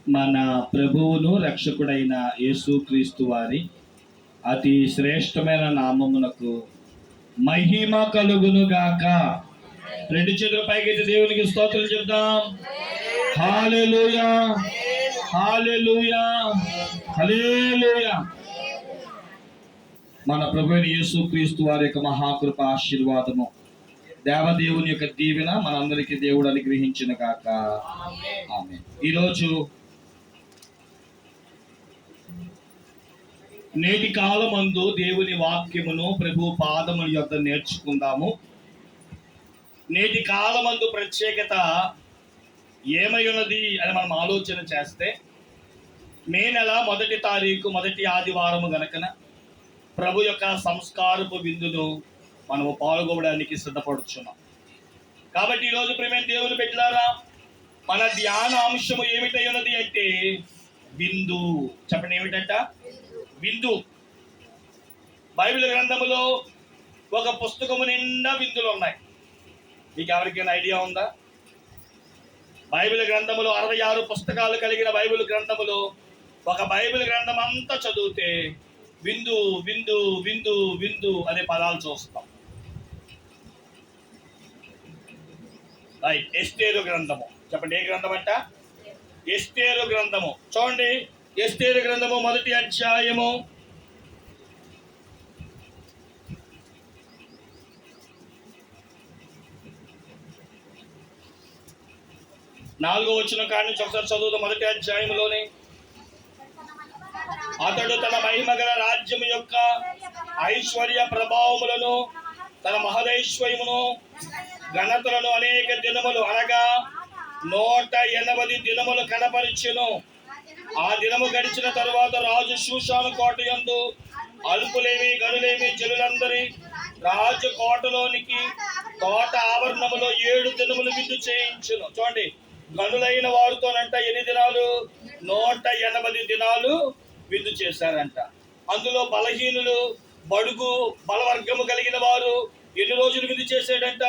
మన ప్రభువును రక్షకుడైన యేసుక్రీస్తు వారి అతి శ్రేష్టమైన నామమునకు మహిమ కలుగును గాక. రెండు చేతుల పైకెత్తి దేవునికి స్తోత్రం చెప్దాం. హల్లెలూయా, హల్లెలూయా, హల్లెలూయా. మన ప్రభువైన యేసుక్రీస్తు వారి యొక్క మహాకృప ఆశీర్వాదము, దేవదేవుని యొక్క దీవెన మనందరికీ దేవుడు అనుగ్రహించిన గాక. ఆమేన్. ఈరోజు నేటి కాలమందు దేవుని వాక్యమును ప్రభు పాదముల యొద్ద నేర్చుకుందాము. నేటి కాలమందు ప్రత్యేకత ఏమై ఉన్నది అని మనం ఆలోచన చేస్తే, మే నెల 1వ తారీఖు మొదటి ఆదివారము గనకన ప్రభు యొక్క సంస్కారపు విందును మనము పాల్గొనడానికి సిద్ధపడుచున్నాం. కాబట్టి ఈరోజు ప్రేమైన దేవుని బిడ్డలారా, మన ధ్యాన అంశము ఏమిటై ఉన్నది అంటే విందు. చెప్పండి, ఏమిటంట? విందు. బైబిల్ గ్రంథములో ఒక పుస్తకము నిండా విందులు ఉన్నాయి. మీకు ఎవరికైనా ఐడియా ఉందా? బైబిల్ గ్రంథములో 66 పుస్తకాలు కలిగిన బైబిల్ గ్రంథములో ఒక బైబిల్ గ్రంథం అంతా చదివితే విందు విందు విందు విందు అనే పదాలు చూస్తాం. ఎస్తేరు గ్రంథము. చెప్పండి, ఏ గ్రంథం అంట? ఎస్తేరు గ్రంథము. చూడండి, ఎస్తేరు గ్రంథము 1వ అధ్యాయము 4వ వచనం కాడి నుంచి ఒకసారి చదువుతాం. 1వ అధ్యాయంలోనే, అతడు తన మహిమ గల రాజ్యము యొక్క ఐశ్వర్య ప్రభావములను, తన మహదైశ్వర్యమును, ఘనతలను అనేక దినములు అనగా 180 దినములు కనపరిచెను. ఆ దినము గడిచిన తరువాత రాజు షూషాను కోట యందు అల్పులేమి గనులేమి జనులందరి రాజు కోటలోనికి కోట ఆవరణములో 7 దినములు విందు చేయించును. చూడండి, గనులైన వారితోనంట ఎన్ని దినాలు? 180 దినాలు విందు చేశారంట. అందులో బలహీనులు, బడుగు బలవర్గము కలిగిన వారు ఎన్ని రోజులు విందు చేశాడంట?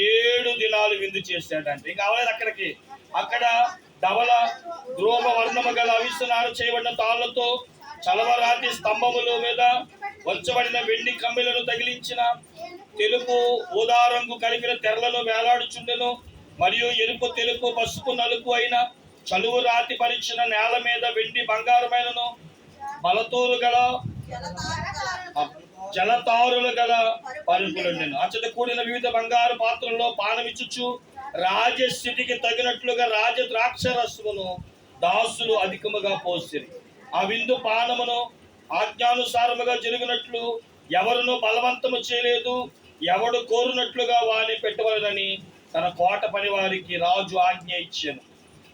7 దినాలు విందు చేశాడంట. ఇంకా అవలేదు అక్కడికి. అక్కడ ధవల ధ్రువ వర్ణము గల అవిసనాలు చేయబడిన తాళ్లతో చలవరాతి స్తంభముల మీద వచ్చబడిన వెండి కమ్మిలను తగిలించిన తెలుపు ఊదారంగు కలిపిన తెరలను వేలాడుచుండెను. మరియు ఎరుపు, తెలుపు, పసుపు, నలుపు అయిన చలువు రాతి పరిచిన నేల మీద వెండి బంగారమైనను బలతోరు గల జలతారులు గల పరుపులుండెను. అచ్చట కూడిన వివిధ బంగారు పాత్రల్లో పానమిచ్చుచు రాజస్థితికి తగినట్లుగా రాజ ద్రాక్ష రసమును దాసులు అధికముగా పోసిరి. ఆ విందు పానమును ఆజ్ఞానుసారముగా జరిగినట్లు ఎవరును బలవంతము చేయలేదు. ఎవడు కోరునట్లుగా వాని పెట్టవలనని తన కోట పని వారికి రాజు ఆజ్ఞ ఇచ్చాను.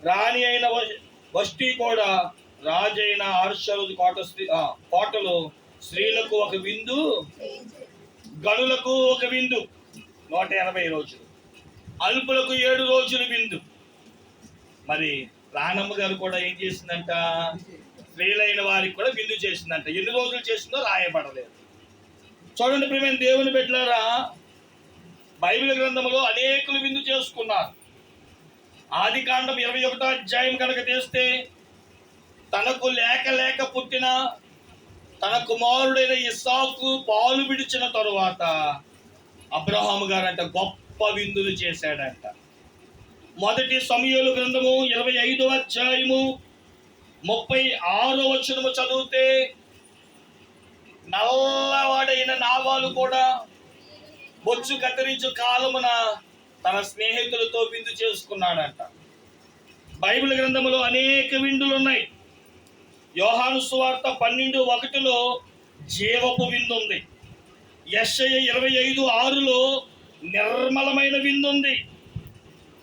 రాణి అయిన వష్టి కూడా రాజైన హర్షరుడు కోటలో స్త్రీలకు ఒక విందు, గనులకు ఒక విందు 180 రోజులు, అల్పులకు 7 రోజులు విందు. మరి రాణమ్మ గారు కూడా ఏం చేసిందంట? స్త్రీలైన వారికి కూడా విందు చేసిందంట. ఎన్ని రోజులు చేసిందో రాయబడలేదు. చూడండి ప్రియమైన దేవుని బిడ్డలారా, బైబిల్ గ్రంథంలో అనేకులు విందు చేసుకున్నారు. ఆదికాండం 21వ అధ్యాయం కనుక తీస్తే, తనకు లేక పుట్టిన తన కుమారుడైన ఇస్సాకు పాలు విడిచిన తరువాత అబ్రహాము గారంట గొప్ప విందులు చేశాడంట. 1 సమూయేలు గ్రంథము 25వ అధ్యాయము 36వ వచనము చదివితే, నల్లవాడైన నాబాలు కూడా బొచ్చు కత్తిరించు కాలమున తన స్నేహితులతో విందు చేసుకున్నాడంట. బైబిల్ గ్రంథములో అనేక విందులు ఉన్నాయి. యోహాను సువార్త 12:1లో జీవపు విందు ఉంది. యెషయా 25:6లో నిర్మలమైన విందు ఉంది.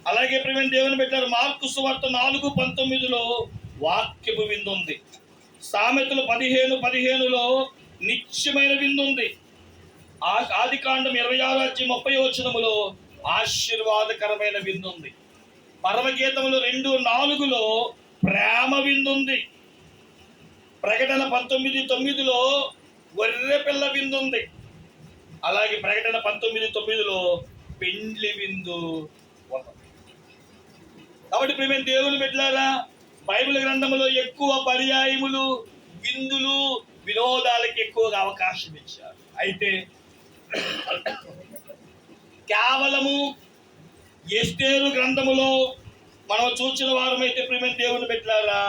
అలాగే ప్రియమైన దేవుని బిడ్డలారా, మార్కు సువార్త 4:19లో వాక్యపు విందు ఉంది. సామెతలు 15:15లో నిత్యమైన విందు ఉంది. ఆదికాండం 26:30 వచనములో ఆశీర్వాదకరమైన విందు ఉంది. పరమగీతములు 2:4లో ప్రేమ విందు ఉంది. ప్రకటన 19:9లో గొర్రె పిల్ల విందు ఉంది. అలాగే ప్రకటన 19:9లో పెండ్లి విందు. కాబట్టి ప్రియమైన దేవుని బిడ్డలారా, బైబిల్ గ్రంథంలో ఎక్కువ పర్యాయములు విందులు వినోదాలకు ఎక్కువగా అవకాశం ఇచ్చారు. అయితే కేవలము ఎస్తేరు గ్రంథములో మనం చూసిన వారమైతే ప్రియమైన దేవుని బిడ్డలారా,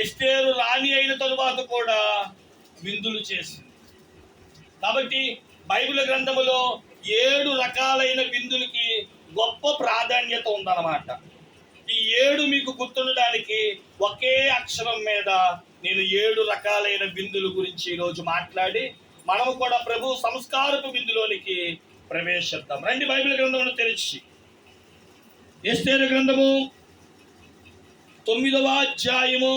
ఎస్తేరు రాణి అయిన తరువాత కూడా విందులు చేసింది. కాబట్టి బైబిల్ గ్రంథములో 7 రకాలైన విందులకి గొప్ప ప్రాధాన్యత ఉందన్నమాట. ఈ 7 మీకు గుర్తుండడానికి ఒకే అక్షరం మీద నేను 7 రకాలైన విందుల గురించి ఈరోజు మాట్లాడి మనము కూడా ప్రభు సంస్కారపు విందులోనికి ప్రవేశిద్దాం. రండి, బైబిల్ గ్రంథమును తెరిచి ఎస్తేరు గ్రంథము 9వ అధ్యాయము,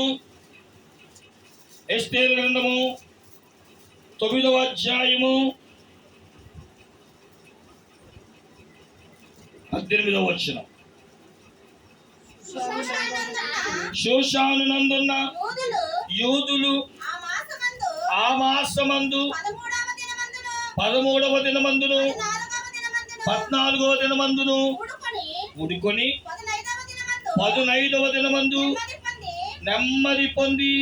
ఎస్తేరు గ్రంథము 9వ అధ్యాయము 18వ వచనం. షూషాను నందున్న యూదులు ఆ మాసమందు 13వ దినమందును 14వ దినమందును ఉడుకొని 15వ దినమందు నెమ్మది పొంది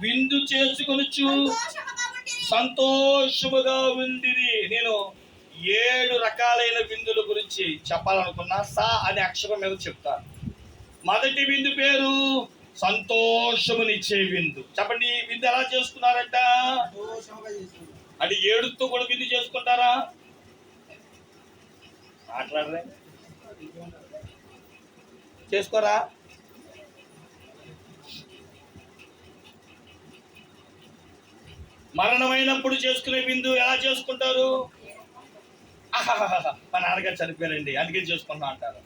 విందు చేసుకొనుచు సంతోషముగా ఉండిరి. నేను 7 రకాలైన విందుల గురించి చెప్పాలనుకున్నా. సా అనే అక్షరం మీద చెప్తాను. మొదటి విందు పేరు సంతోషమునిచ్చే విందు. చెప్పండి, ఈ విందు ఎలా చేసుకున్నారంట? అంటే 7తో కూడా విందు చేసుకుంటారా? మాట్లాడరే, చేసుకోరా? మరణమైనప్పుడు చేసుకునే విందు ఎలా చేసుకుంటారు? మా నాన్నగారు చనిపోయారండి అందుకే చేసుకుంటాం అంటారు.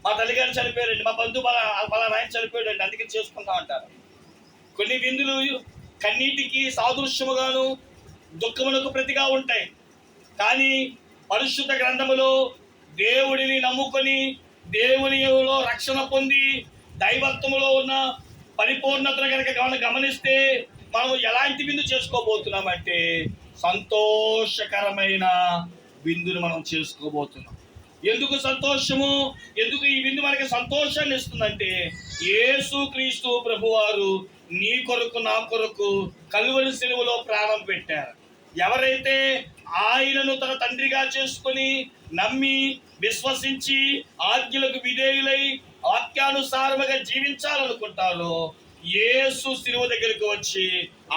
మా తల్లిగారు చనిపోయారండి, మా బంధువు వాళ్ళ నాయన చనిపోయాడండి అందుకే చేసుకుంటాం అంటారు. కొన్ని విందులు కన్నీటికి సాదృశ్యముగాను దుఃఖములకు ప్రతిగా ఉంటాయి. కానీ పరిశుద్ధ గ్రంథములో దేవుడిని నమ్ముకొని దేవునిలో రక్షణ పొంది దైవత్వములో ఉన్న పరిపూర్ణతను కనుక గమనిస్తే మనం ఎలాంటి విందు చేసుకోబోతున్నామంటే సంతోషకరమైన విందును మనం చేసుకోబోతున్నాం. ఎందుకు సంతోషము? ఎందుకు ఈ విందు మనకి సంతోషాన్ని ఇస్తుందంటే యేసుక్రీస్తు ప్రభువారు నీ కొరకు నా కొరకు కల్వరి శిలువలో ప్రాణం పెట్టారు. ఎవరైతే ఆయనను తన తండ్రిగా చేసుకొని నమ్మి విశ్వసించి ఆజ్ఞలకు విధేయులై వాక్యానుసారముగా జీవించాలనుకుంటారో యేసు శిలువ దగ్గరికి వచ్చి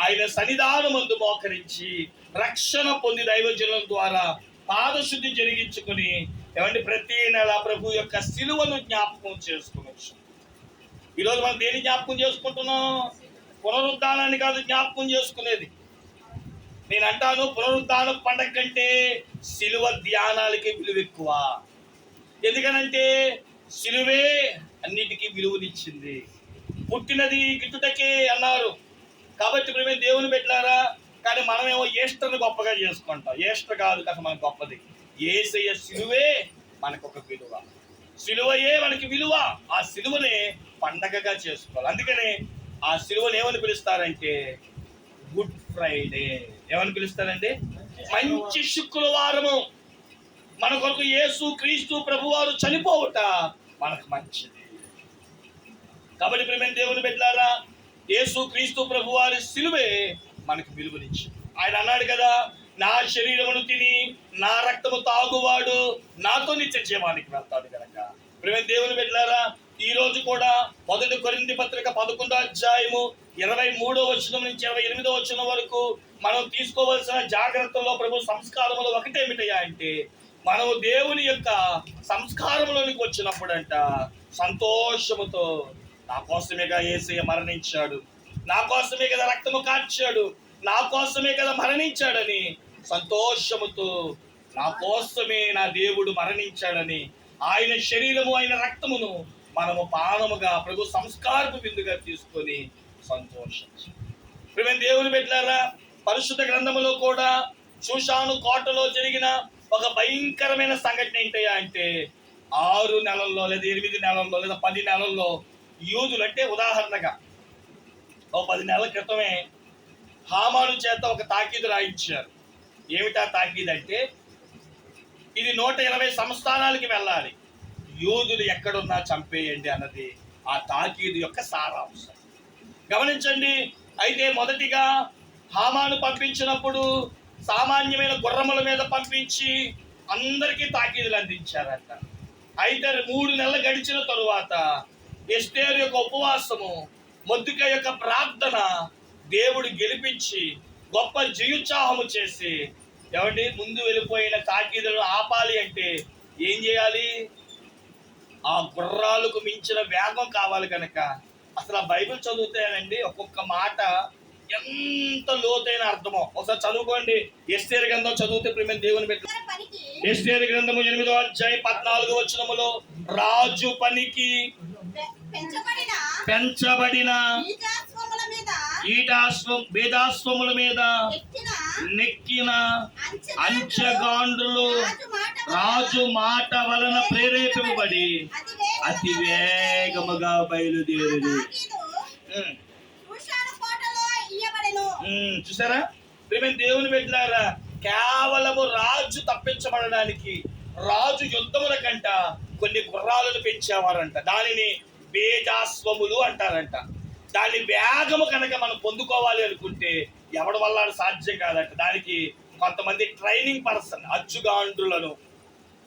ఆయన సన్నిధానమందు మోకరించి రక్షణ పొంది దైవజనుల ద్వారా పాదశుద్ధి జరిగించుకుని ఏమంటే ప్రతి నెల ప్రభు యొక్క శిలువను జ్ఞాపకం చేసుకోవచ్చు. ఈరోజు మనం దేని జ్ఞాపకం చేసుకుంటున్నాం? పునరుద్ధానాన్ని కాదు జ్ఞాపకం చేసుకునేది. నేను అంటాను, పునరుద్ధాన పండగ కంటే శిలువ ధ్యానాలకి విలువ ఎక్కువ. ఎందుకనంటే శిలువే అన్నిటికీ విలువనిచ్చింది. పుట్టినది గిట్టుటకే అన్నారు. కాబట్టి ఇప్పుడు మేము దేవుని పెట్టారా, కానీ మనమేమో ఈస్టర్ని గొప్పగా చేసుకుంటాం. ఈస్టర్ కాదు కదా మనకు గొప్పది, యేసయ్య శిలువే మనకు ఒక విలువ. శిలువయే మనకి విలువ. ఆ శిలువనే పండగగా చేసుకోవాలి. అందుకనే ఆ శిలువను ఏమని పిలుస్తారంటే గుడ్ ఫ్రైడే. ఏమని పిలుస్తారంటే మంచి శుక్రవారము. మన కొరకు యేసు క్రీస్తు ప్రభువారు చనిపోవుట మనకు మంచిది. కాబట్టి ప్రియమైన దేవుని బిడ్డలారా, యేసు క్రీస్తు ప్రభువారి శిలువే మనకు విలువనిచ్చింది. ఆయన అన్నాడు కదా, నా శరీరమును తిని నా రక్తము తాగువాడు నాతో నిత్య జీవానికి వెళ్తాడు కనుక. ప్రియమైన దేవుని బిడ్డలారా, ఈ రోజు కూడా 1 కొరింథీ పత్రిక 11వ అధ్యాయము 23వ వచనం నుంచి 28వ వచనం వరకు మనం తీసుకోవాల్సిన జాగ్రత్తలో ప్రభు సంస్కారములు ఒకటేమిటయా అంటే, మనము దేవుని యొక్క సంస్కారములోనికి వచ్చినప్పుడంట సంతోషముతో నా కోసమేగా యేసయ్య మరణించాడు, నా కోసమే కదా రక్తము కార్చాడు, నా కోసమే కదా మరణించాడని సంతోషముతో, నా కోసమే నా దేవుడు మరణించాడని ఆయన శరీరము ఆయన రక్తమును మనము పానముగా ప్రభు సంస్కారపు విందుగా తీసుకొని సంతోషించి. ప్రియమైన దేవుని బిడ్డలారా, పరిశుద్ధ గ్రంథములో కూడా షూషాను కోటలో జరిగిన ఒక భయంకరమైన సంఘటన ఏంటయ్యా అంటే 6 నెలల్లో లేదా 8 నెలల్లో లేదా 10 నెలల్లో యూదులు, అంటే ఉదాహరణగా 10 నెలల క్రితమే హామాను చేత ఒక తాకీదు రాయించారు. ఏమిటా తాకీదు అంటే, ఇది 120 సంస్థానాలకి వెళ్ళాలి, యూదులు ఎక్కడున్నా చంపేయండి అన్నది ఆ తాకీదు యొక్క సారాంశం గమనించండి. అయితే మొదటిగా హామాను పంపించినప్పుడు సామాన్యమైన గుర్రముల మీద పంపించి అందరికీ తాకీదులు అందించారంట. అయితే 3 నెలలు గడిచిన తరువాత ఎస్తేరు యొక్క ఉపవాసము, మొర్దెకై యొక్క ప్రార్థన దేవుడు గెలిపించి గొప్ప జయోత్సాహము చేసి ఏమండి ముందు వెళ్ళిపోయిన తాకీదులను ఆపాలి అంటే ఏం చేయాలి? ఆ గుర్రాలకు మించిన వేగం కావాలి కనుక అసలు ఆ బైబిల్ చదువుతానండి ఒక్కొక్క మాట ఎంత లోతైన అర్థమో ఒకసారి చదువుకోండి. ఎస్తేరు గ్రంథం చదివితే ప్రేమ దేవుని పెట్టు. ఎస్తేరు గ్రంథము 8వ అధ్యాయం 14వ వచనములో రాజు పనికి పెంచబడిన బేదాశ్వముల మీద నెక్కిన అంచెగాండ్రులు రాజు మాట వలన ప్రేరేపింపబడి అతి వేగముగా బయలుదేరి. చూసారా ప్రేమ దేవుని పెట్టినారా? కేవలము రాజు తప్పించబడడానికి రాజు యుద్ధముల కంట కొన్ని గుర్రాలను పెంచేవారంట. దానిని బేజాశ్వములు అంటారంట. దాని వేగము కనుక మనం పొందుకోవాలి అనుకుంటే ఎవడి వల్ల సాధ్యం కాదంట. దానికి కొంతమంది ట్రైనింగ్ పర్సన్ అచ్చుగాండ్రులను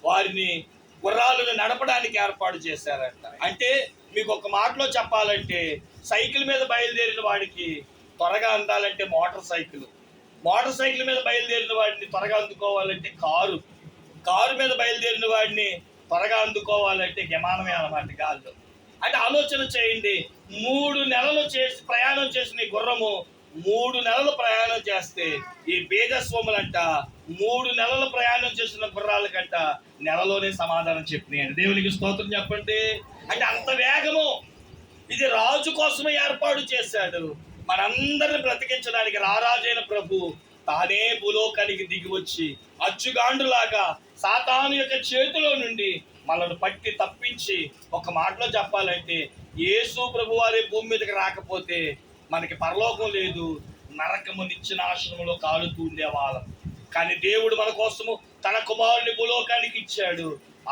వారిని గుర్రాలను నడపడానికి ఏర్పాటు చేశారంట. అంటే మీకు ఒక మాటలో చెప్పాలంటే సైకిల్ మీద బయలుదేరిన వాడికి త్వరగా అందాలంటే మోటార్ సైకిల్ మీద బయలుదేరిన వాడిని త్వరగా అందుకోవాలంటే కారు మీద బయలుదేరిన వాడిని త్వరగా అందుకోవాలంటే విమానమే అన్నమాట, గాల్లో. అంటే ఆలోచన చేయండి, 3 నెలలు ప్రయాణం చేసిన ఈ గుర్రము 3 నెలలు ప్రయాణం చేస్తే ఈ బేజస్వములంట 3 నెలలు ప్రయాణం చేసిన గుర్రాల కంట నెలలోనే సమాధానం చెప్పినాయండి. దేవునికి స్తోత్రం చెప్పండి. అంటే అంత వేగము ఇది రాజు కోసమే ఏర్పాటు చేశాడు. మనందరిని బ్రతికించడానికి రారాజైన ప్రభు తానే భూలోకానికి దిగి వచ్చి అచ్చుగాండులాగా సాతాను యొక్క చేతిలో నుండి మనల్ని పట్టి తప్పించి, ఒక మాటలో చెప్పాలంటే యేసు ప్రభు వారి భూమి మీదకి రాకపోతే మనకి పరలోకం లేదు, నరకము నిత్యనాశనములో కాలుతూ ఉండేవాళ్ళం. కానీ దేవుడు మన కోసము తన కుమారుని భూలోకానికి ఇచ్చాడు.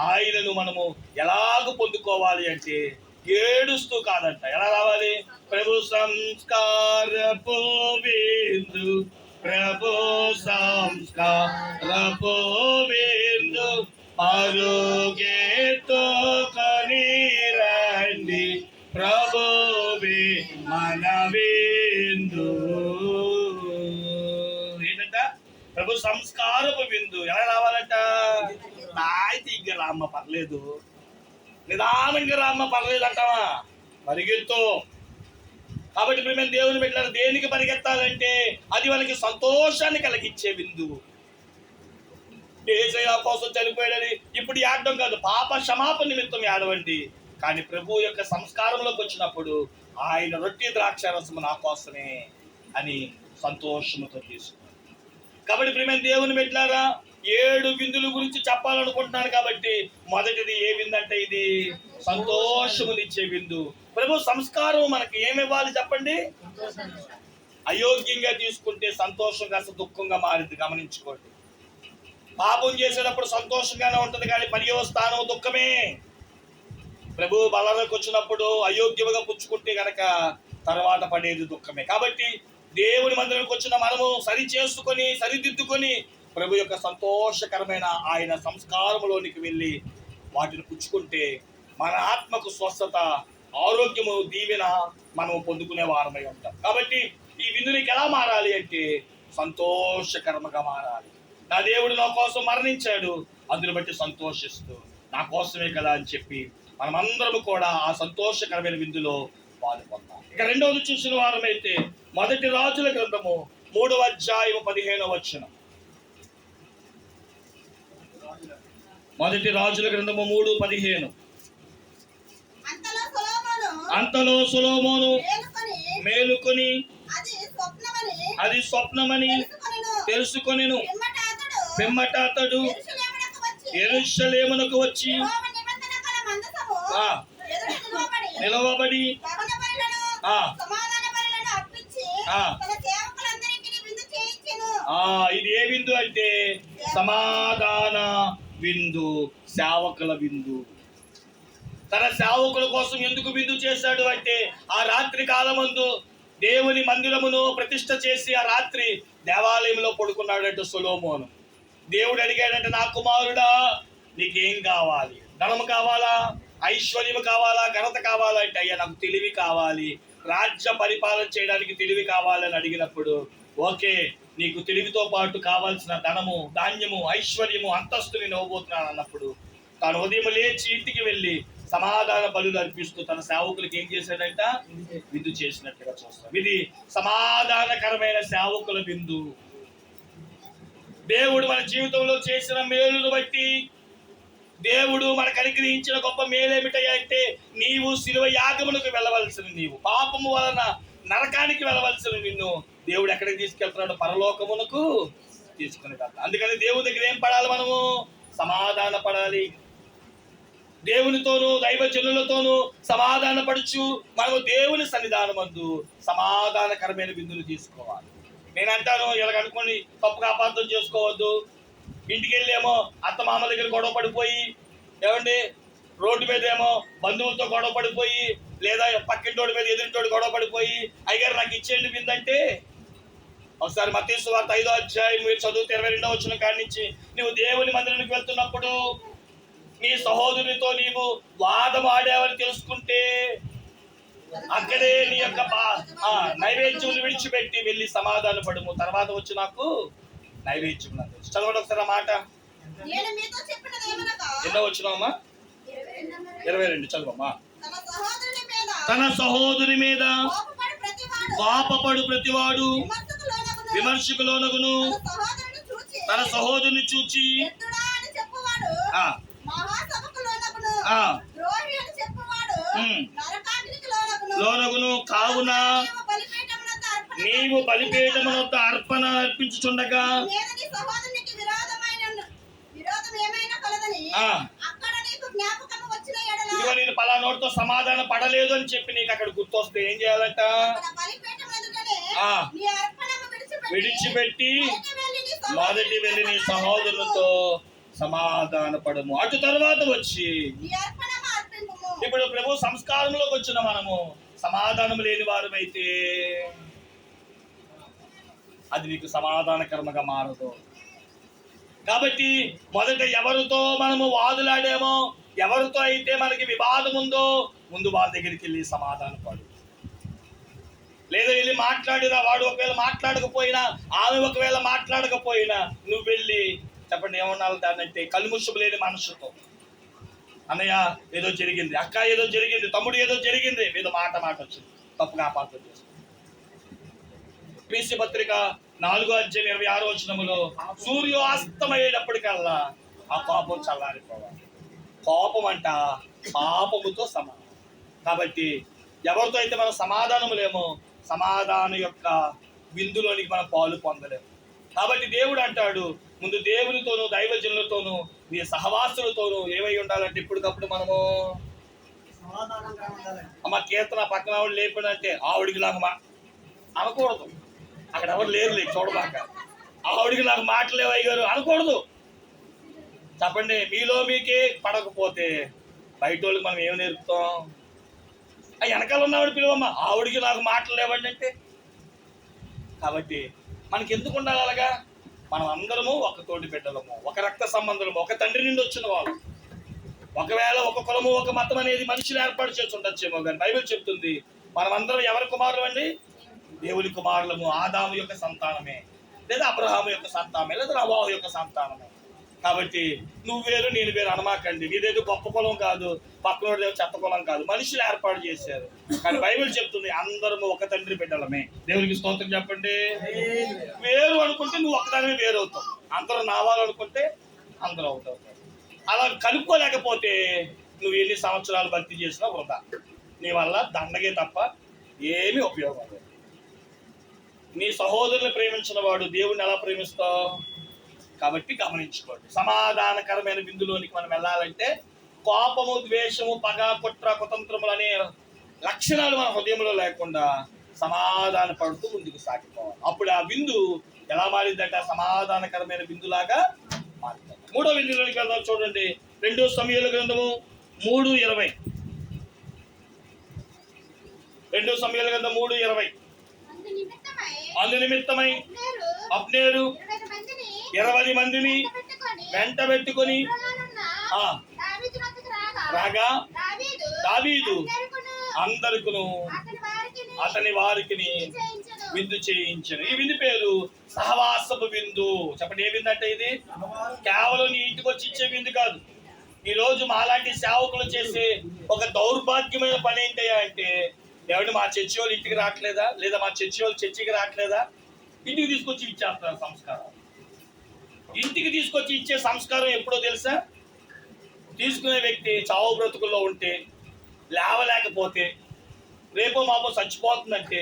ఆయనను మనము ఎలాగ పొందుకోవాలి అంటే ఏడుస్తూ కాదంట. ఎలా రావాలి? ప్రభు సంస్కారపు విందు, ప్రభు సంస్కారపు విందు పరుగెత్తు కొని రండి, ప్రభువే మన విందు. ఏంటంట? ప్రభు సంస్కారపు విందు. ఎలా రావాలంట? తాయితీగా రామ్మ పర్లేదు, నిదానంగా రామ్మ పర్లేదు అంటావా? పరిగెత్తు. కాబట్టి ఇప్పుడు మేము దేవుని పెట్టారు. దేనికి పరిగెత్తాలంటే అది వాళ్ళకి సంతోషాన్ని కలిగించే విందు. యేసయ్య కోసం చనిపోయాడని ఇప్పుడు ఏడడం కాదు, పాప క్షమాపణ నిమిత్తం ఏడవండి. కానీ ప్రభు యొక్క సంస్కారంలోకి వచ్చినప్పుడు ఆయన రొట్టె ద్రాక్షారసము నా కోసమే అని సంతోషముతో తీసుకున్నాడు. కాబట్టి ప్రేమ దేవుని పెట్టారా, 7 విందుల గురించి చెప్పాలనుకుంటున్నాను. కాబట్టి మొదటిది ఏ విందు అంటే ఇది సంతోషమునిచ్చే విందు. ప్రభు సంస్కారం మనకి ఏమివ్వాలి చెప్పండి? అయోగ్యంగా తీసుకుంటే సంతోషం కాస్త దుఃఖంగా మారింది. గమనించుకోండి. పాపం చేసేటప్పుడు సంతోషంగానే ఉంటుంది, కానీ పర్యవస్థానం దుఃఖమే. ప్రభు బలలోకి వచ్చినప్పుడు అయోగ్యముగా పుచ్చుకుంటే గనక తర్వాత పడేది దుఃఖమే. కాబట్టి దేవుని మందిరానికి వచ్చిన మనము సరిదిద్దుకొని ప్రభు యొక్క సంతోషకరమైన ఆయన సంస్కారములోనికి వెళ్ళి వాటిని పుచ్చుకుంటే మన ఆత్మకు స్వస్థత, ఆరోగ్యము, దీవెన మనము పొందుకునే వారమై ఉంటాం. కాబట్టి ఈ విందునికి ఎలా మారాలి అంటే సంతోషకరముగా మారాలి. నా దేవుడు నా కోసం మరణించాడు, అందుని బట్టి సంతోషిస్తూ నా కోసమే కదా అని చెప్పి మనమందరము కూడా ఆ సంతోషకరమైన విందులో పాల్గొందాం. ఇక రెండవది చూసిన వారమైతే మొదటి రాజుల గ్రంథము 3వ అధ్యాయం 15వ వచనం. మొదటి రాజుల గ్రంథము 3:15. అంతలో సొలొమోను మేలుకొని అది స్వప్నమని తెలుసుకొనెను. పిమ్మట అతడు యెరూషలేమునకు వచ్చి నిలవబడి ఇది ఏ విందు అంటే సమాధాన విందు, సేవకుల విందు. తన సేవకుల కోసం ఎందుకు విందు చేశాడు అంటే, ఆ రాత్రి కాలమందు దేవుని మందిరమును ప్రతిష్ఠ చేసి ఆ రాత్రి దేవాలయంలో పడుకున్నాడంటే సొలొమోను. దేవుడు అడిగాడంటే, నా కుమారుడా నీకేం కావాలి? ధనము కావాలా, ఐశ్వర్యం కావాలా, ఘనత కావాలా అంటే, అయ్యా నాకు తెలివి కావాలి, రాజ్య పరిపాలన చేయడానికి తెలివి కావాలని అడిగినప్పుడు, ఓకే నీకు తెలివితో పాటు కావాల్సిన ధనము, ధాన్యము, ఐశ్వర్యము, అంతస్తుని ఇవ్వబోతున్నాను అన్నప్పుడు తాను ఉదయం లేచి ఇంటికి వెళ్ళి సమాధాన బలులు అర్పిస్తూ తన సేవకులకి ఏం చేశాడంట? విందు చేసినట్టుగా చూస్తాం. ఇది సమాధానకరమైన సేవకుల విందు. దేవుడు మన జీవితంలో చేసిన మేలును బట్టి, దేవుడు మనకు అనుగ్రహించిన గొప్ప మేలేమిటయ్యా అంటే, నీవు శిలువ యాగమునకు వెళ్ళవలసిన నీవు, పాపము వలన నరకానికి వెళ్ళవలసిన నిన్ను దేవుడు ఎక్కడికి తీసుకెళ్తున్నాడు? పరలోకమునకు తీసుకుని వెళ్తాడు. అందుకని దేవుడి దగ్గర ఏం పడాలి? మనము సమాధాన పడాలి. దేవునితోనూ దైవజనులతోనూ సమాధాన పడుచు మనము దేవుని సన్నిధానమందు సమాధానకరమైన విందులు తీసుకోవాలి. నేను అంటాను, ఎలాగనుకోని తప్పుగా అపార్థం చేసుకోవద్దు. ఇంటికి వెళ్ళేమో అత్తమామ దగ్గర గొడవ పడిపోయి, ఏమండి రోడ్డు మీద ఏమో బంధువులతో గొడవ పడిపోయి, లేదా పక్కింటోడి మీద ఎదురింటోడి గొడవ పడిపోయి, అయ్యారు నాకు ఇచ్చేయండి విందంటే, ఒకసారి మత్తయి సువార్త 5వ అధ్యాయం మీరు చదువుతే 22వ వచనం కాడి నుంచి, నువ్వు దేవుని మందిరానికి వెళ్తున్నప్పుడు నీ సహోదరునితో నీవు వాదం ఆడావని తెలుసుకుంటే అక్కడే నీ యొక్క నైవేద్యం విడిచిపెట్టి వెళ్ళి సమాధాన పడుము, తర్వాత వచ్చి నాకు నైవేద్యం. చదవండి ఒకసారి ఆ మాట. ఎన్నో వచ్చినామా? 22 చదవమ్మా. తన సహోదరి మీద పాపపడు ప్రతివాడు విమర్శకు లోనగును, తన సహోదరుని చూచి లోనగును. కావున నీవు బలిపీఠమునొద్ద అర్పణ అర్పించుచుండగా ఇదిగో నేను పలానోడితో సమాధానం పడలేదు అని చెప్పి నీకు అక్కడ గుర్తొస్తే ఏం చేయాలంట? విడిచిపెట్టి మొదటి వెళ్ళి నీ సహోదరులతో సమాధాన పడము, అటు తర్వాత వచ్చి. ఇప్పుడు ప్రభు సంస్కారంలోకి వచ్చిన మనము సమాధానం లేని వారమైతే అది నీకు సమాధానకరంగా మారదు. కాబట్టి మొదట ఎవరితో మనము వాదులాడామో, ఎవరితో అయితే మనకి వివాదం ఉందో, ముందు వాళ్ళ దగ్గరికి వెళ్ళి సమాధాన పడు. లేదా వెళ్ళి మాట్లాడినా, వాడు ఒకవేళ మాట్లాడకపోయినా, ఆమె ఒకవేళ మాట్లాడకపోయినా, నువ్వు వెళ్ళి చెప్పండి ఏమన్నా దాన్నంటే కలుముషం లేని మనసుతో, అన్నయ్య ఏదో జరిగింది, అక్క ఏదో జరిగింది, తమ్ముడు ఏదో జరిగింది, ఏదో మాట వచ్చింది, తప్పుగా అపార్థం చేస్తుంది. PC పత్రిక 4వ అధ్యాయం 26వ వచనములో, సూర్యాస్తమయ్యేటప్పటికల్లా ఆ కోపం చల్లారిపోవాలి. కోపం అంట పాపముతో సమానం. కాబట్టి ఎవరితో అయితే మనం సమాధానం లేమో, సమాధానం యొక్క విందులోనికి మనం పాలు పొందలేము. కాబట్టి దేవుడు అంటాడు, ముందు దేవునితోనూ దైవజనులతోనూ నీ సహవాసులతోనూ ఏమై ఉండాలంటే, ఇప్పటికప్పుడు మనము అమ్మ కీర్తన పక్కన ఆవిడ లేకుండంటే ఆవిడికి నాకు అనకూడదు. అక్కడ ఎవరు లేరు చూడబాక, ఆవిడికి నాకు మాటలేవు అయ్యారు అనకూడదు. చెప్పండి, మీలో మీకే పడకపోతే బయట వాళ్ళకి మనం ఏమి నేర్పుతాం? వెనకాల ఉన్నవాడు పిలువమ్మ, ఆవిడికి నాకు మాటలు లేవండి అంటే. కాబట్టి మనకి ఎందుకు ఉండాలి అలాగా? మనం అందరము ఒక తోటి బిడ్డలము, ఒక రక్త సంబంధము, ఒక తండ్రి నుండి వచ్చిన వాళ్ళు. ఒకవేళ ఒక కులము, ఒక మతం అనేది మనుషులు ఏర్పాటు చేసి ఉండొచ్చేమో, కానీ బైబిల్ చెప్తుంది మనమందరం ఎవరి కుమారులు అండి? దేవుని కుమారులము. ఆదాము యొక్క సంతానమే, లేదా అబ్రహాము యొక్క సంతానమే, లేదా నోవహు యొక్క సంతానమే. కాబట్టి నువ్వు వేరు నేను వేరు అనమాకండి. నీదేదో గొప్ప కులం కాదు, పక్కనోడేదో చెత్త కులం కాదు, మనుషులు ఏర్పాటు చేశారు. కానీ బైబిల్ చెప్తుంది అందరము ఒక తండ్రి బిడ్డలమే. దేవునికి స్తోత్రం చెప్పండి. వేరు అనుకుంటే నువ్వు ఒక్కదానివే వేరవుతావు, అందరూ నావాలనుకుంటే అందరూ అవుతావు. అలా కలుపుకోలేకపోతే నువ్వు ఎన్ని సంవత్సరాలు భక్తి చేసినా వృధా. నీ వల్ల దండగే తప్ప ఏమీ ఉపయోగం లేదు. నీ సహోదరుని ప్రేమించిన వాడు దేవుణ్ణి ఎలా ప్రేమిస్తావు? కాబట్టి గమనించుకోండి. సమాధానకరమైన విందులోనికి మనం వెళ్ళాలంటే కోపము, ద్వేషము, పగ, కుట్ర, కుతంత్రములు అనే లక్షణాలు మన హృదయంలో లేకుండా సమాధాన పడుతూ ముందుకు సాగిపోవాలి. అప్పుడు ఆ విందు ఎలా మారిందంటే సమాధానకరమైన విందులాగా మారింది. 3వ విందులోనికి వెళ్దాం. చూడండి, 2 సమూయేలు గ్రంథము 3:20. 2 సమూయేలు గ్రంథం 3:20. అందు నిమిత్తమై అబ్నేరు 20 మందిని వెంట పెట్టుకొని రాగా దావీదు అందరికును అతని వారికి విందు చేయించను. ఈ విందు పేరు సహవాసపు విందు. చెప్పండి, ఏ విందు అంటే ఇది? కేవలం నీ ఇంటికి వచ్చి ఇచ్చే విందు కాదు. ఈ రోజు మాలాంటి సేవకులు చేసే ఒక దౌర్భాగ్యమైన పని ఏంటయ్యా అంటే, ఎవరు మా చర్చి వాళ్ళు ఇంటికి రావట్లేదా, లేదా మా చర్చి వాళ్ళు చర్చికి రావట్లేదా, ఇంటికి తీసుకొచ్చి ఇచ్చేస్తారు సంస్కారం. ఇంటికి తీసుకొచ్చి ఇచ్చే సంస్కారం ఎప్పుడో తెలుసా? తీసుకునే వ్యక్తి చావు బ్రతుకుల్లో ఉంటే, లేవలేకపోతే, రేపో మాపో చచ్చిపోతుందంటే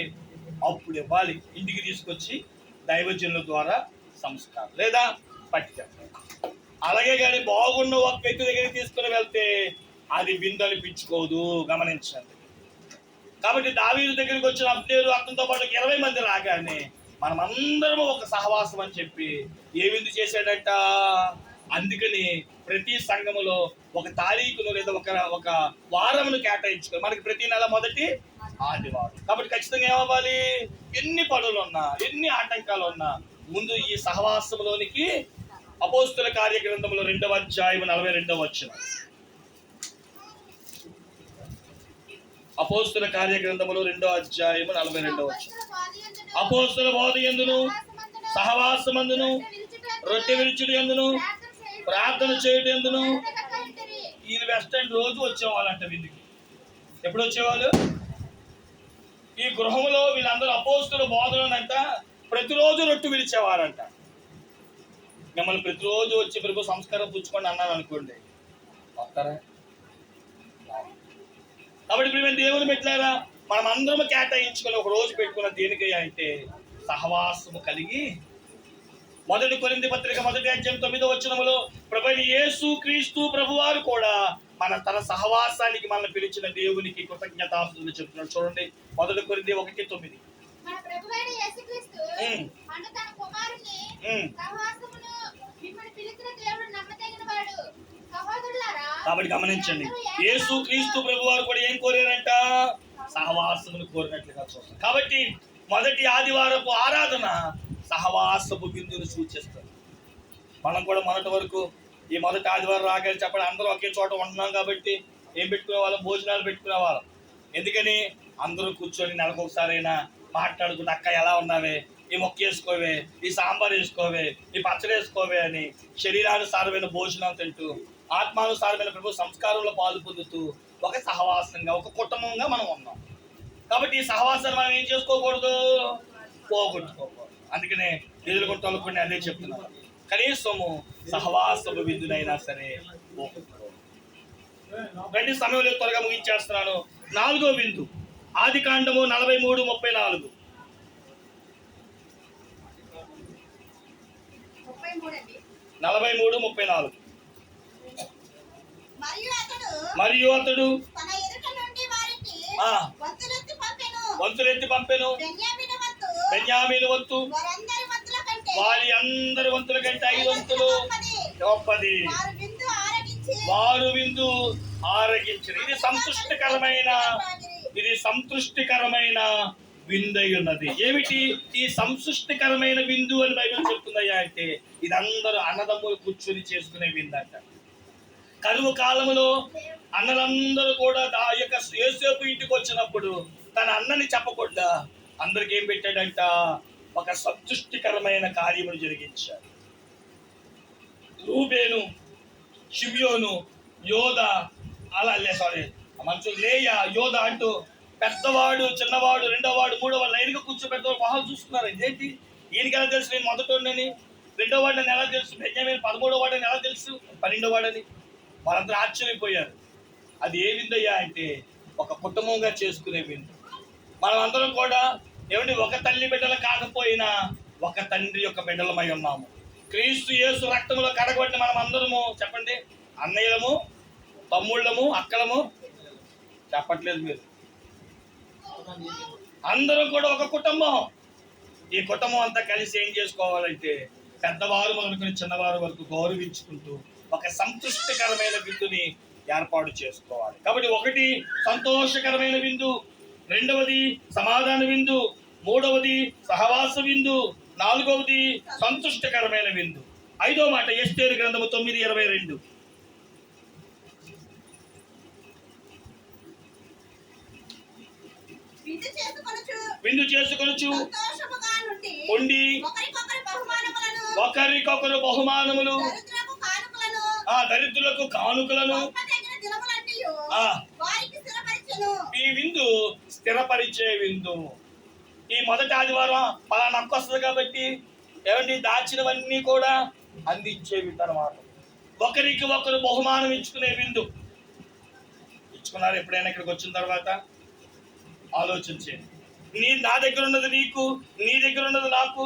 అప్పుడు ఇవ్వాలి. ఇంటికి తీసుకొచ్చి దైవజనుల ద్వారా సంస్కారం లేదా పట్టించాలి. అలాగే కానీ బాగున్న ఒక వ్యక్తి దగ్గరికి తీసుకుని వెళ్తే అది విందు అనిపించుకోదు. గమనించండి. కాబట్టి దావీదు దగ్గరికి వచ్చిన అబ్నేరు అతనితో పాటు 20 మంది రాగానే మనమందరం ఒక సహవాసం అని చెప్పి ఏ విందు చేశాడట? అందుకని ప్రతి సంఘములో ఒక తారీఖును లేదా ఒక వారమును కేటాయించుకో. మనకి ప్రతి నెల మొదటి ఆదివారం. కాబట్టి ఖచ్చితంగా ఏమవ్వాలి? ఎన్ని పనులు ఉన్నా, ఎన్ని ఆటంకాలు ఉన్నా ముందు ఈ సహవాసంలోనికి అపోస్తుల కార్యగ్రంథంలో 2వ అధ్యాయం 42వ వచనం. అపోస్తుల కార్యగ్రంథంలో 2వ అధ్యాయం 42వ వచనం. అపోస్తుల బోధ యందును సహవాసమందును రొట్టె విరుచుడు యందును ప్రార్థన చేయడం ఎందును. ఈ వెస్ట్ ఎండ్ రోజు వచ్చేవాళ్ళంట విందుకి. ఎప్పుడు వచ్చేవాళ్ళు? ఈ గృహంలో వీళ్ళందరూ అపోస్తుల బోధనంట ప్రతిరోజు రొట్టె విరిచేవారంట. మిమ్మల్ని ప్రతిరోజు వచ్చి ప్రభు సంస్కారం పుచ్చుకోండి అన్నాను అనుకోండి, వస్తారా? కాబట్టి ఇప్పుడు మేము దేవుని పెట్టారా, మనం అందరం కేటాయించుకొని ఒక రోజు పెట్టుకున్న దేనికయ్యా అంటే సహవాసము కలిగి. 1 కొరింథీ పత్రిక 1వ అధ్యాయం 9వ వచనములో ప్రభువైన యేసు క్రీస్తు ప్రభువారు కూడా తన సహవాసానికి మనల్ని పిలిచిన దేవునికి కృతజ్ఞతాస్తుతులు చెప్తున్నాడు. చూడండి, 1 కొరింథీ 1:9. కాబట్టి గమనించండి, యేసు క్రీస్తు ప్రభువారు కూడా ఏం కోరారంట? సహవాసమును కోరినట్లుగా చూస్తాం. కాబట్టి మొదటి ఆదివారపు ఆరాధన సహవాసపు విందును సూచిస్తుంది. మనం కూడా మొదటి వరకు ఈ మొదటి ఆదివారం రాగానే చెప్పండి, అందరూ ఒకే చోట ఉంటున్నాం కాబట్టి ఏం పెట్టుకునే వాళ్ళం? భోజనాలు పెట్టుకునే వాళ్ళం. ఎందుకని? అందరూ కూర్చొని నెలకు ఒకసారైనా మాట్లాడుకుంటే, అక్క ఎలా ఉన్నావే, ఈ మొక్క వేసుకోవే, ఈ సాంబార్ వేసుకోవే, ఈ పచ్చడి వేసుకోవే అని శరీరానుసారమైన భోజనం తింటూ ఆత్మానుసారమైన ప్రభు సంస్కారంలో పాలు పొందుతూ ఒక సహవాసంగా ఒక కుటుంబంగా మనం ఉన్నాం. కాబట్టి ఈ సహవాసాన్ని మనం ఏం చేసుకోకూడదు? పోగొట్టుకోకూడదు. అందుకనే ఎదుర్కొంటూ కొన్ని అదే చెప్తున్నారు, కనీసము సహవాసపు విందునైనా సరే పోగొట్టుకోకూడదు. రెండు సమయంలో త్వరగా ముగించేస్తున్నాను. 4వ విందు ఆది కాండము 43:34. మరియు అతడు వంతులెత్తి పంపెను. బెన్యామీను వంతు వారి అందరి వంతుల కంటే 5 వంతులు గొప్పది. వారు విందు ఆరగించరు. ఇది సంతృష్టికరమైన విందై ఉన్నది. ఏమిటి ఈ సంతృష్టికరమైన విందు అని బైబిల్ చెప్తుందయ్యా అంటే, ఇది అందరూ అన్నదమ్ములు కూర్చొని చేసుకునే విందంట. కరువు కాలంలో అన్నలందరూ కూడా యోసేపు ఇంటికి వచ్చినప్పుడు తన అన్నని చెప్పకుండా అందరికి ఏం పెట్టాడంట? ఒక సంతృష్టికరమైన కార్యమును జరిగించాడు. రూబేను, షిమ్యోను, యోధ, మనుషులు లేయా, యోధ అంటూ పెద్దవాడు, చిన్నవాడు, 2వ, 3వ లైన్గా కూర్చోబెట్టేవాడు మొహాలు చూస్తున్నారు. ఇదేంటి, ఈయనకి ఎలా తెలుసు నేను మొదటోడిని, 2వ వాడిని ఎలా తెలుసు, బెన్యామీను 13వ వాడిని ఎలా తెలుసు, 12వ వాడని? వాళ్ళందరూ ఆశ్చర్యపోయారు. అది ఏ విందయ్యా అంటే ఒక కుటుంబంగా చేసుకునే విందు. మనం అందరం కూడా ఏమంటే ఒక తల్లి బిడ్డలు కాకపోయినా ఒక తండ్రి యొక్క బిడ్డలమై ఉన్నాము. క్రీస్తు యేసు రక్తములో కడగబడిన మనం అందరము, చెప్పండి, అన్నయ్యలము, తమ్ముళ్ళము, అక్కలము. చెప్పట్లేదు మీరు? అందరం కూడా ఒక కుటుంబం. ఈ కుటుంబం అంతా కలిసి ఏం చేసుకోవాలంటే పెద్దవారు మొదలుకొని చిన్నవారు వరకు గౌరవించుకుంటూ ఒక సంతృష్టికరమైన విందుని ఏర్పాటు చేసుకోవాలి. కాబట్టి ఒకటి సంతోషకరమైన విందు, రెండవది సమాధాన విందు, మూడవది సహవాస విందు, నాలుగవది సంతుష్టకరమైన విందు. ఐదో మాట ఎస్తేరు గ్రంథము 9:22. విందు చేసుకొనుచు ఉండి ఒకరికొకరు బహుమానములు, దరిద్రులకు కానుకలను. ఈ విందు స్థిరపరిచే విందు. ఈ మొదటి ఆదివారం పలానా నక్క వస్తుంది కాబట్టి ఏమండి దాచినవన్నీ కూడా అందించే విందు అన్నమాట. ఒకరికి ఒకరు బహుమానం ఇచ్చుకునే విందు. ఇచ్చుకున్నారు ఎప్పుడైనా ఇక్కడికి వచ్చిన తర్వాత? ఆలోచించేది. నా దగ్గర ఉన్నది నీకు, నీ దగ్గర ఉన్నది నాకు.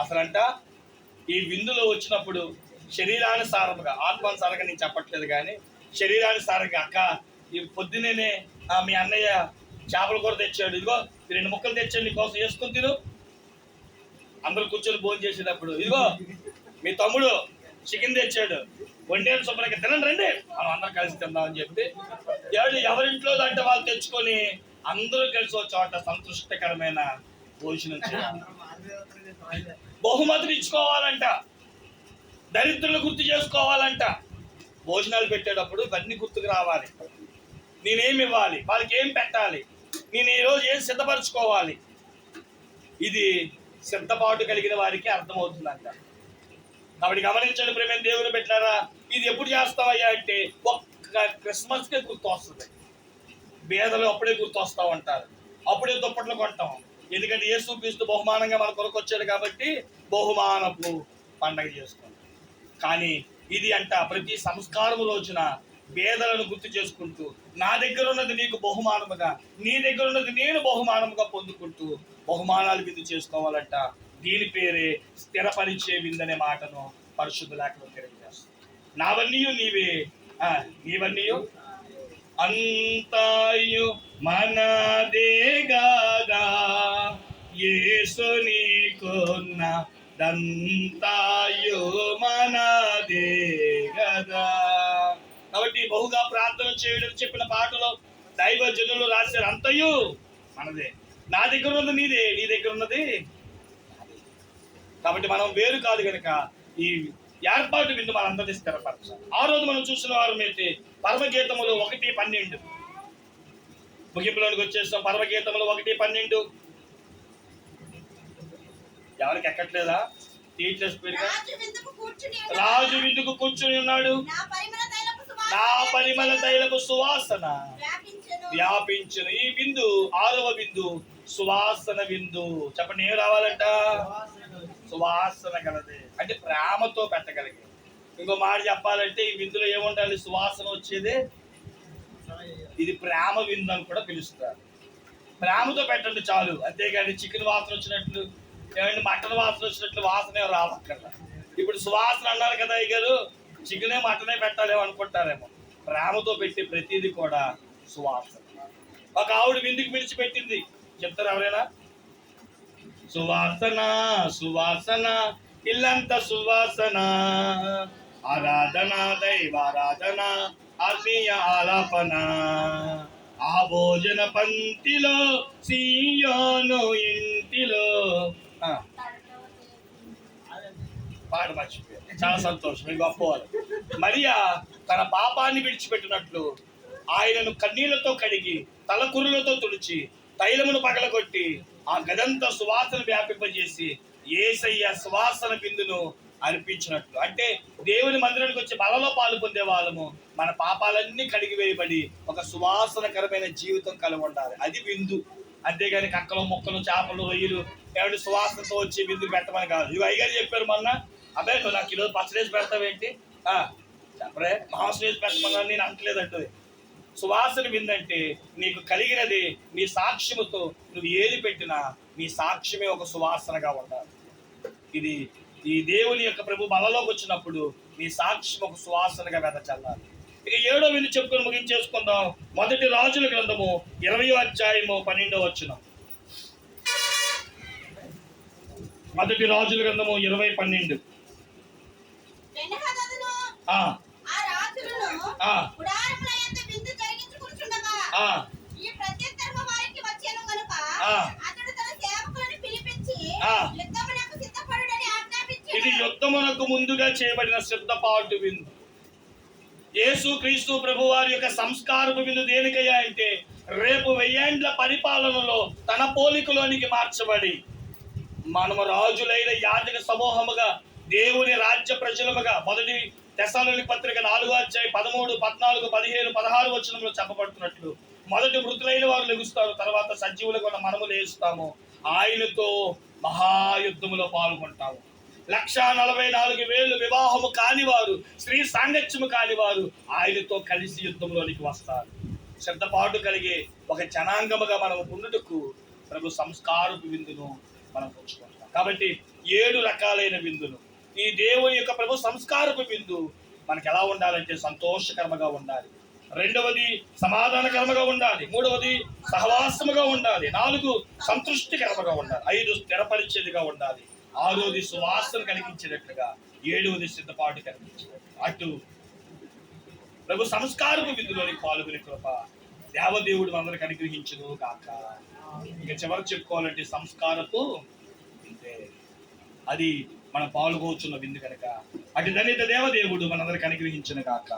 అసలంట ఈ విందులో వచ్చినప్పుడు శరీరానుసారముగా, ఆత్మానుసారంగా నేను చెప్పట్లేదు కానీ శరీరానుసారంగా, అక్క ఈ పొద్దునే మీ అన్నయ్య చేపల కూర తెచ్చాడు, ఇదిగో 2 ముక్కలు తెచ్చాడు నీకోసం, వేసుకొని తిను. అందరూ కూర్చొని భోజనం చేసేటప్పుడు ఇదిగో మీ తమ్ముడు చికెన్ తెచ్చాడు, వండేలు శుభ్రంగా తినండి రండి, మనం అందరం కలిసి తిందామని చెప్పి ఎవరింట్లో అంటే వాళ్ళు తెచ్చుకొని అందరూ కలిసి ఒక చోట సంతృష్టకరమైన భోజనం చేయాలి. బహుమతులు ఇచ్చుకోవాలంట, దరిద్రులు గుర్తు చేసుకోవాలంట. భోజనాలు పెట్టేటప్పుడు ఇవన్నీ గుర్తుకు రావాలి. నేనేమి ఇవ్వాలి, వాళ్ళకి ఏం పెట్టాలి, నేను ఈరోజు ఏం సిద్ధపరచుకోవాలి. ఇది సిద్ధపాటు కలిగిన వారికి అర్థమవుతుందంట. కాబట్టి గమనించండి ప్రేమ దేవుని పెట్టారా, ఇది ఎప్పుడు చేస్తావయ్యా అంటే ఒక్క క్రిస్మస్కే గుర్తు వస్తుంది. పేదలు అప్పుడే గుర్తు వస్తూ ఉంటారు, అప్పుడే దుప్పట్లు కొంటాం. ఎందుకంటే యేసుక్రీస్తు బహుమానంగా మన కొరకు వచ్చాడు కాబట్టి బహుమానపు పండగ చేసుకుంటాం. కానీ ఇది అంట ప్రతి సంస్కారము రోజున పేదలను గుర్తు చేసుకుంటూ, నా దగ్గర ఉన్నది నీకు బహుమానముగా, నీ దగ్గర ఉన్నది నేను బహుమానముగా పొందుకుంటూ బహుమానాలు విందు చేసుకోవాలంట. దీని పేరే స్థిరపరిచే విందనే మాటను పరిశుద్ధ లేఖలో తెలియజేస్తాం. నావన్నీ నీవే, నీవన్నీ అంతాయు మనదేగాదా, యేసు నీకున్న దంతాయు మనదే గదా. కాబట్టి బహుగా ప్రార్థన చేయడం చెప్పిన పాటలో దైవజనులు రాశారు, అంతయు మనదే. నా దగ్గర ఉన్నది నీదే, నీ దగ్గర ఉన్నది. కాబట్టి మనం వేరు కాదు కనుక ఈ ఏర్పాటు విందు మనందరినీ స్థిరపరచాలి. ఆ రోజు మనం చూసిన వారం అయితే పరమగీతములు 1:12 ముగింపులోనికి వచ్చేస్తాం. పరమగీతములు 1:12 ఎవరికి ఎక్కట్లేదా? రాజు విందుకు కూర్చుని ఉన్నాడు, నా పరిమళ తైలపు సువాసన వ్యాపించును. ఈ విందు 6వ విందు సువాసన విందు. చెప్పండి, ఏం రావాలంట? సువాసన కలది, అంటే ప్రేమతో పెట్టగలిగే. ఇంకో మాట చెప్పాలంటే ఈ విందులో ఏముండాలి? సువాసన వచ్చేదే. ఇది ప్రేమ విందు అని కూడా పిలుస్తారు. ప్రేమతో పెట్టండి చాలు, అంతేగాని చికెన్ వాసన వచ్చినట్లు, ఏమంటే మటన్ వాసన వచ్చినట్లు వాసనే రావక్కర్లా. ఇప్పుడు సువాసన అన్నారు కదా అయ్యగారు, చికెనే మటనే పెట్టాలేమో అనుకుంటారేమో. ప్రేమతో పెట్టి ప్రతిదీ కూడా సువాసన. ఒక ఆవిడ విందుకు విడిచిపెట్టింది, చెప్తారు ఎవరైనా? సువాసన సువాసన ఇల్లంత సువాసన, ఆరాధన దైవారాధన ఆత్మీయ ఆలాపన, ఆ భోజన పంక్తిలో సీయోను ఇంటిలో. పాట మర్చిపోయారు, చాలా సంతోషం, మీకు గొప్పవాళ్ళు. మరియా తన పాపాన్ని విడిచిపెట్టినట్లు ఆయనను కన్నీళ్లతో కడిగి తలకురులతో తుడిచి తైలమును పగలగొట్టి ఆ గదంతా సువాసన వ్యాపింపజేసి యేసయ్య సువాసన బిందును అర్పించినట్లు. అంటే దేవుని మందిరానికి వచ్చి బలలో పాలు పొందే వాళ్ళము మన పాపాలన్నీ కడిగి వేయబడి ఒక సువాసనకరమైన జీవితం కలిగి ఉండాలి. అది విందు. అంతేగాని కక్కలు మొక్కలు చేపలు రొయ్యలు ఏమిటి సువాసనతో వచ్చి విందు పెట్టమని కాదు. ఇవి అయ్యగారు చెప్పారు మొన్న, అబ్బాయి నువ్వు నాకు ఈరోజు పచ్చడేసి పెడతావేంటి, చెప్పరే మాంసం వేసి పెట్టమన్నా నేను అంటలేదంటే. సువాసన విందంటే నీకు కలిగినది నీ సాక్ష్యముతో నువ్వు ఏది పెట్టినా నీ సాక్ష్యమే ఒక సువాసనగా ఉండాలి. ఇది ఈ దేవుని యొక్క ప్రభు బలలోకి వచ్చినప్పుడు నీ సాక్ష్యం ఒక సువాసనగా వెదజల్లాలి. ఇక 7వ విందు చెప్పుకొని ముగించేసుకుందాం. 1 రాజుల గ్రంథము 20వ అధ్యాయము 12వ వచనం. 1 రాజుల గ్రంథము 20:12. ఆ, అతడు తన సేవకులను పిలిపించి ఆ. యుద్ధమునకు సిద్ధపడుడని ఆజ్ఞాపించెను. ఇది యుద్ధమునకు ముందుగా చేయబడిన సిద్ధపాటు విందు. యేసు క్రీస్తు ప్రభు వారి యొక్క సంస్కారపు విందు దేనికయ్యా అంటే రేపు 1000 ఏండ్ల పరిపాలనలో తన పోలికలోనికి మార్చబడి మనము రాజులైన యాజక సమూహముగా దేవుని రాజ్య ప్రజలముగా మొదటి తెస్సలోనిక పత్రిక 4:13, 14, 15, 16 వచనంలో చెప్పబడుతున్నట్లు మొదటి మృతులైన వారు లెగుస్తారు, తర్వాత సజీవులుగా ఉన్న మనము లేస్తాము, ఆయనతో మహాయుద్ధములో పాల్గొంటాము. 144,000 వివాహము కానివారు, స్త్రీ సాంగత్యము కానివారు ఆయనతో కలిసి యుద్ధంలోనికి వస్తారు. శ్రద్ధపాటు కలిగే ఒక జనాంగముగా మనం ఉండుటకు ప్రభు సంస్కారపు విందును మనం పుచ్చుకుంటాం. కాబట్టి 7 రకాలైన విందులు. ఈ దేవుని యొక్క ప్రభు సంస్కారపు విందు మనకి ఎలా ఉండాలంటే సంతోషకరముగా ఉండాలి. 2వది సమాధానకరముగా ఉండాలి. 3వది సహవాసముగా ఉండాలి. 4 సంతృష్టికరముగా ఉండాలి. 5 స్థిరపరిచేదిగా ఉండాలి. 6వది సువాసన కలిగించేటట్లుగా, 7వది సిద్ధపాటు కలిగించేటట్లుగా. అటు ప్రభు సంస్కారపు విందులోని పాల్గొనే కృప దేవదేవుడు మనందరికి అనుగ్రహించును కాక. ఇక చివరికి చెప్పుకోవాలంటే సంస్కారపు విందే అది మనం పాల్గొచున్న విందు కనుక అటు ధన్యత దేవదేవుడు మనందరికి అనుగ్రహించును కాక.